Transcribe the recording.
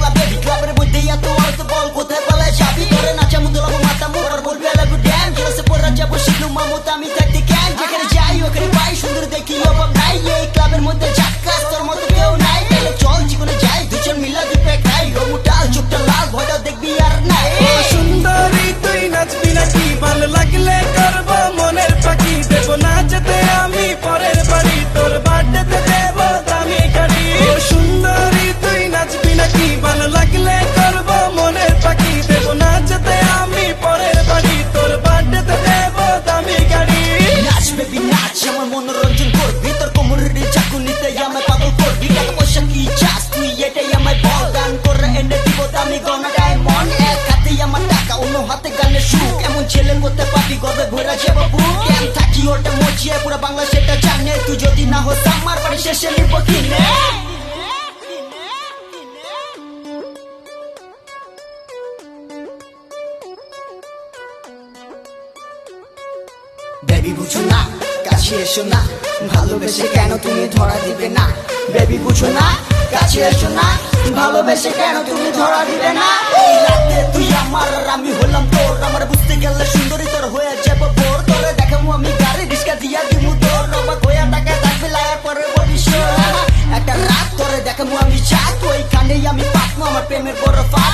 Bangla baby ক্লাবের মধ্যে এত অর্থ বল কোথায় পালায় যাবি ধরে নাচা মুদলাবো মাথা মোর বলবি আলাগু ড্যাম জেলাসে পড়া যাবো শিলু মামুত আমি থাকতে ক্যান যেখানে যাই ওখানে পাই সুন্দর দেখি অভাব নাই এই ক্লাবের মধ্যে ঝাক্কাস তোর মতো কেউ নাই তাহলে চল জীবনে যাই দুজন মিলা দুপে খাই রমুটাল চোখটা লাল ভয়টা দেখবি আর নাই সুন্দরী তুই নাচবি নাকি ভালো লাগলে করবো মনের পাখি দেব নাচতে আমি পরের বাড়ি তোর বার্থডেতে দেব দামি গাড়ি সুন্দরী তুই নাচবি নাকি ভালো লাগলে করবো মনের পাখি দেব নাচতে আমি পরের বাড়ি তোর বার্থডেতে দেব দামি গাড়ি নাচ বেবি নাচ আমার মনোরঞ্জন করবি তোর কোমরের চাকুনিতে আমায় পাগল করবি টাকা পয়সা কি চাস তুই এটাই আমায় বল গান করে এনে দিব দামি গনা ডায়মন্ড এক হাতে আমার টাকা অন্য হাতে গানের সুখ এমন ছেলে করতে পাবি গর্বে ভরা যাবো বুক কেন থাকি ওটা মজিয়ে পুরো বাংলা সেটা জানে তুই যদি না হস আমার বাড়ি শেষে নিব কিনে বেবি বুঝো না কাছে এসো না ভালোবেসে কেন তুমি ধরা দিবে না বেবি বুঝো না কাছে এসো না ভালোবেসে কেন তুমি ধরা দিবে না এই রাতে তুই আমার আর আমি হলাম তোর আমার বুঝতে গেলে সুন্দরী তোর হয়ে যাবো ভোর তোরে দেখাবো আমি গাড়ি রিস্কা দিয়া দিমু তোর অবাক হইয়া টাকা থাকবে লায়ার পরে বলিস একটা রাত তোরে দেখাবো আমি চাক ওইখানেই আমি পাকবো আমার প্রেমের বড় ফাঁক